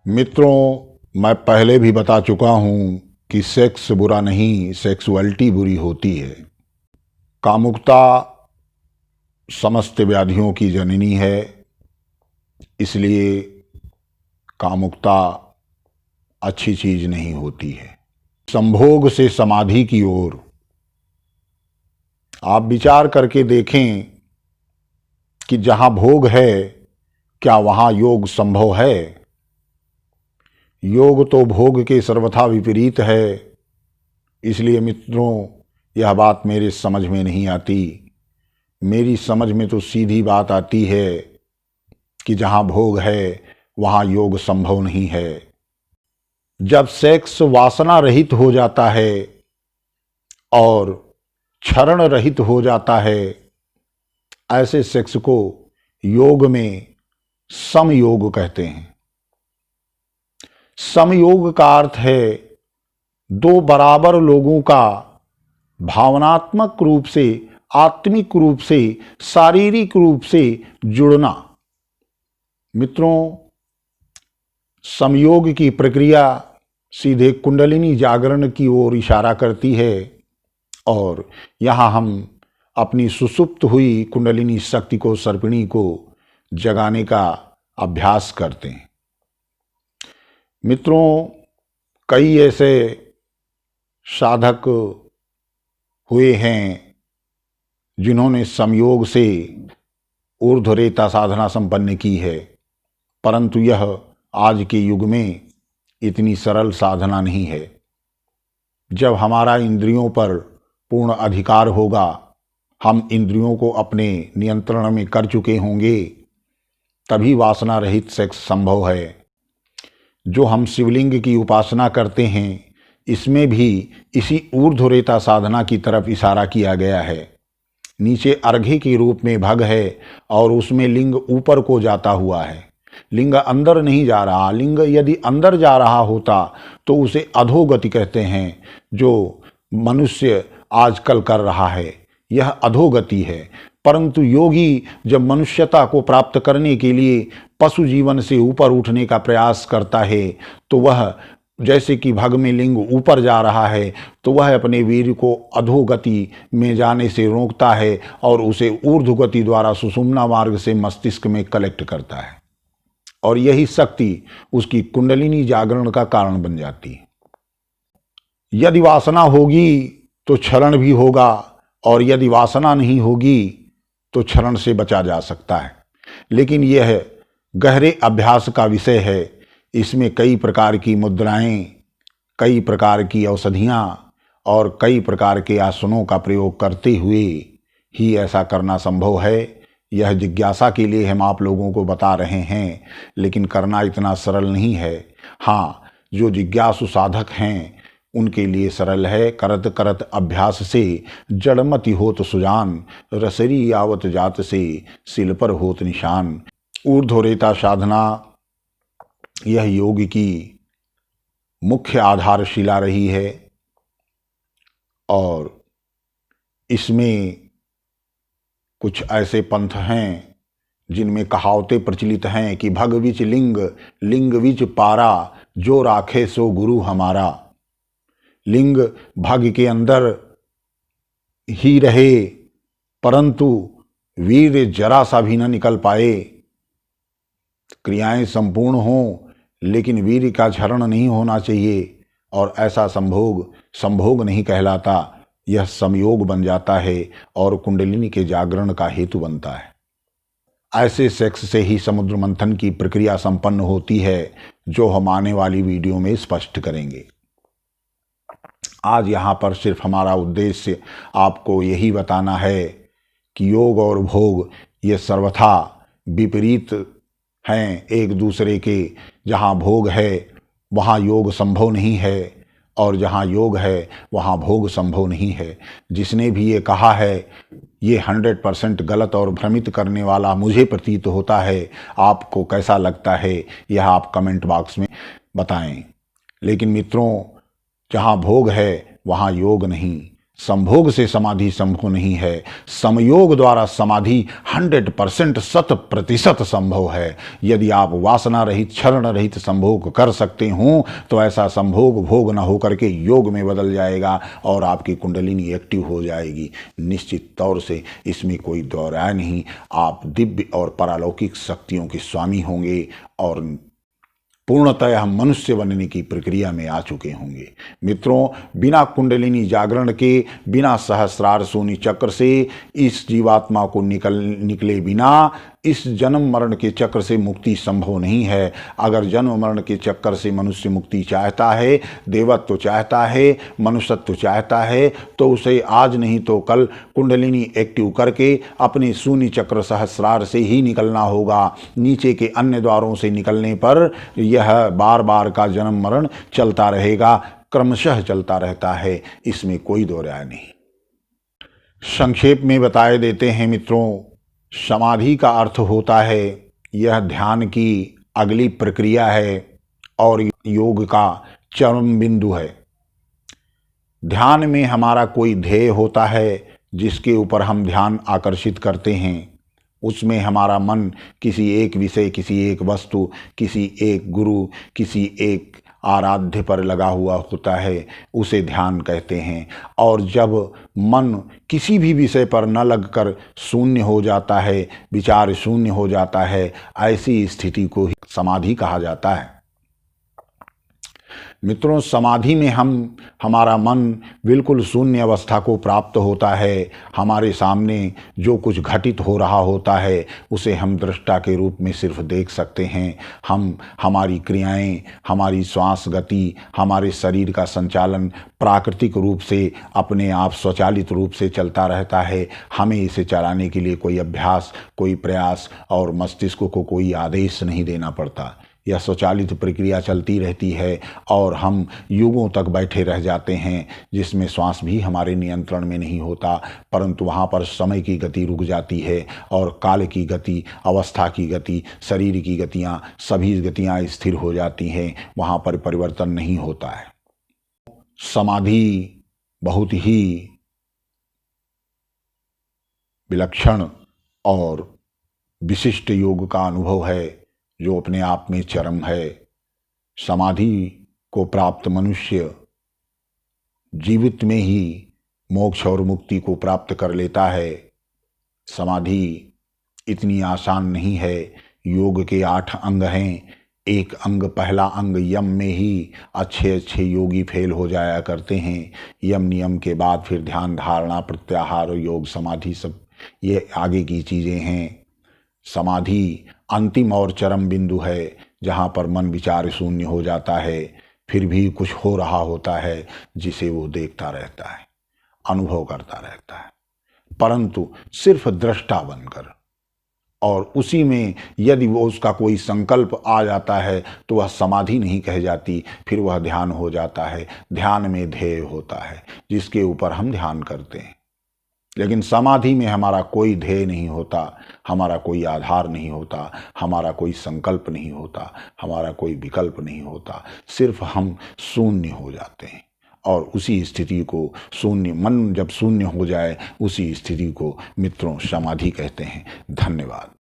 मित्रों, मैं पहले भी बता चुका हूं कि सेक्स बुरा नहीं, सेक्सुअलिटी बुरी होती है। कामुकता समस्त व्याधियों की जननी है, इसलिए कामुकता अच्छी चीज नहीं होती है। संभोग से समाधि की ओर आप विचार करके देखें कि जहां भोग है, क्या वहां योग संभव है? योग तो भोग के सर्वथा विपरीत है। इसलिए मित्रों, यह बात मेरे समझ में नहीं आती। मेरी समझ में तो सीधी बात आती है कि जहां भोग है वहां योग संभव नहीं है। जब सेक्स वासना रहित हो जाता है और क्षरण रहित हो जाता है, ऐसे सेक्स को योग में समयोग कहते हैं। समयोग का अर्थ है दो बराबर लोगों का भावनात्मक रूप से, आत्मिक रूप से, शारीरिक रूप से जुड़ना। मित्रों, समयोग की प्रक्रिया सीधे कुंडलिनी जागरण की ओर इशारा करती है और यहाँ हम अपनी सुसुप्त हुई कुंडलिनी शक्ति को, सर्पिणी को जगाने का अभ्यास करते हैं। मित्रों, कई ऐसे साधक हुए हैं जिन्होंने संयोग से ऊर्ध्वरेता साधना संपन्न की है, परंतु यह आज के युग में इतनी सरल साधना नहीं है। जब हमारा इंद्रियों पर पूर्ण अधिकार होगा, हम इंद्रियों को अपने नियंत्रण में कर चुके होंगे, तभी वासना रहित सेक्स संभव है। जो हम शिवलिंग की उपासना करते हैं, इसमें भी इसी ऊर्ध्वरेता साधना की तरफ इशारा किया गया है। नीचे अर्घ्य के रूप में भग है और उसमें लिंग ऊपर को जाता हुआ है। लिंग अंदर नहीं जा रहा। लिंग यदि अंदर जा रहा होता तो उसे अधोगति कहते हैं। जो मनुष्य आजकल कर रहा है, यह अधोगति है। परंतु योगी जब मनुष्यता को प्राप्त करने के लिए पशु जीवन से ऊपर उठने का प्रयास करता है, तो वह जैसे कि भग में लिंग ऊपर जा रहा है, तो वह अपने वीर को अधोगति में जाने से रोकता है और उसे ऊर्ध्वगति द्वारा सुषुम्ना मार्ग से मस्तिष्क में कलेक्ट करता है, और यही शक्ति उसकी कुंडलिनी जागरण का कारण बन जाती है। यदि वासना होगी तो क्षरण भी होगा, और यदि वासना नहीं होगी तो क्षरण से बचा जा सकता है। लेकिन यह गहरे अभ्यास का विषय है। इसमें कई प्रकार की मुद्राएं, कई प्रकार की औषधियां और कई प्रकार के आसनों का प्रयोग करते हुए ही ऐसा करना संभव है। यह जिज्ञासा के लिए हम आप लोगों को बता रहे हैं, लेकिन करना इतना सरल नहीं है। हाँ, जो जिज्ञासु साधक हैं उनके लिए सरल है। करत करत अभ्यास से जड़मति होत सुजान, रसरी आवत जात से सिल पर होत निशान। ऊर्ध्वरेता साधना यह योग की मुख्य आधारशिला रही है, और इसमें कुछ ऐसे पंथ हैं जिनमें कहावतें प्रचलित हैं कि भग विच लिंग, लिंग विच पारा, जो राखे सो गुरु हमारा। लिंग भग के अंदर ही रहे, परंतु वीर जरा सा भी न निकल पाए। क्रियाएं संपूर्ण हों, लेकिन वीर का क्षरण नहीं होना चाहिए, और ऐसा संभोग नहीं कहलाता। यह समयोग बन जाता है और कुंडलिनी के जागरण का हेतु बनता है। ऐसे सेक्स से ही समुद्र मंथन की प्रक्रिया संपन्न होती है, जो हम आने वाली वीडियो में स्पष्ट करेंगे। आज यहाँ पर सिर्फ हमारा उद्देश्य आपको यही बताना है कि योग और भोग ये सर्वथा विपरीत हैं एक दूसरे के। जहाँ भोग है वहाँ योग संभव नहीं है, और जहाँ योग है वहाँ भोग संभव नहीं है। जिसने भी ये कहा है, ये 100% गलत और भ्रमित करने वाला मुझे प्रतीत होता है। आपको कैसा लगता है यह आप कमेंट बॉक्स में बताएं। लेकिन मित्रों, जहाँ भोग है वहाँ योग नहीं, संभोग से समाधि संभव नहीं है। समयोग द्वारा समाधि 100% 100% संभव है। यदि आप वासना रहित क्षरण रहित संभोग कर सकते हो तो ऐसा संभोग भोग न होकर के योग में बदल जाएगा और आपकी कुंडलिनी एक्टिव हो जाएगी। निश्चित तौर से इसमें कोई दो राय नहीं। आप दिव्य और पारलौकिक शक्तियों के स्वामी होंगे और पूर्णतः हम मनुष्य बनने की प्रक्रिया में आ चुके होंगे। मित्रों, बिना कुंडलिनी जागरण के, बिना सहस्रार शून्य चक्र से इस जीवात्मा को निकले बिना इस जन्म मरण के चक्र से मुक्ति संभव नहीं है। अगर जन्म मरण के चक्कर से मनुष्य मुक्ति चाहता है, देवत्व चाहता है, मनुष्यत्व चाहता है, तो उसे आज नहीं तो कल कुंडलिनी एक्टिव करके अपने शून्य चक्र सहस्रार से ही निकलना होगा। नीचे के अन्य द्वारों से निकलने पर यह बार बार का जन्म मरण चलता रहेगा, क्रमशः चलता रहता है। इसमें कोई दो राय नहीं। संक्षेप में बताए देते हैं मित्रों, समाधि का अर्थ होता है यह ध्यान की अगली प्रक्रिया है और योग का चरम बिंदु है। ध्यान में हमारा कोई ध्येय होता है जिसके ऊपर हम ध्यान आकर्षित करते हैं। उसमें हमारा मन किसी एक विषय, किसी एक वस्तु, किसी एक गुरु, किसी एक आराध्य पर लगा हुआ होता है, उसे ध्यान कहते हैं। और जब मन किसी भी विषय पर न लगकर शून्य हो जाता है, विचार शून्य हो जाता है, ऐसी स्थिति को ही समाधि कहा जाता है। मित्रों, समाधि में हमारा मन बिल्कुल शून्य अवस्था को प्राप्त होता है। हमारे सामने जो कुछ घटित हो रहा होता है उसे हम दृष्टा के रूप में सिर्फ देख सकते हैं। हमारी क्रियाएं, हमारी श्वास गति, हमारे शरीर का संचालन प्राकृतिक रूप से अपने आप स्वचालित रूप से चलता रहता है। हमें इसे चलाने के लिए कोई अभ्यास, कोई प्रयास और मस्तिष्क को कोई आदेश नहीं देना पड़ता। यह स्वचालित प्रक्रिया चलती रहती है और हम युगों तक बैठे रह जाते हैं जिसमें श्वास भी हमारे नियंत्रण में नहीं होता, परंतु वहाँ पर समय की गति रुक जाती है और काल की गति, अवस्था की गति, शरीर की गतियाँ, सभी गतियाँ स्थिर हो जाती हैं। वहाँ पर परिवर्तन नहीं होता है। समाधि बहुत ही विलक्षण और विशिष्ट योग का अनुभव है जो अपने आप में चरम है। समाधि को प्राप्त मनुष्य जीवित में ही मोक्ष और मुक्ति को प्राप्त कर लेता है। समाधि इतनी आसान नहीं है। योग के 8 अंग हैं। एक अंग, पहला अंग यम में ही अच्छे अच्छे योगी फेल हो जाया करते हैं। यम नियम के बाद फिर ध्यान, धारणा, प्रत्याहार, योग, समाधि, सब ये आगे की चीज़ें हैं। समाधि अंतिम और चरम बिंदु है जहाँ पर मन विचार शून्य हो जाता है, फिर भी कुछ हो रहा होता है जिसे वो देखता रहता है, अनुभव करता रहता है, परंतु सिर्फ दृष्टा बनकर। और उसी में यदि वो उसका कोई संकल्प आ जाता है तो वह समाधि नहीं कह जाती, फिर वह ध्यान हो जाता है। ध्यान में ध्येय होता है जिसके ऊपर हम ध्यान करते हैं। लेकिन समाधि में हमारा कोई ध्येय नहीं होता, हमारा कोई आधार नहीं होता, हमारा कोई संकल्प नहीं होता, हमारा कोई विकल्प नहीं होता। सिर्फ हम शून्य हो जाते हैं और उसी स्थिति को, शून्य मन जब शून्य हो जाए, उसी स्थिति को मित्रों समाधि कहते हैं। धन्यवाद।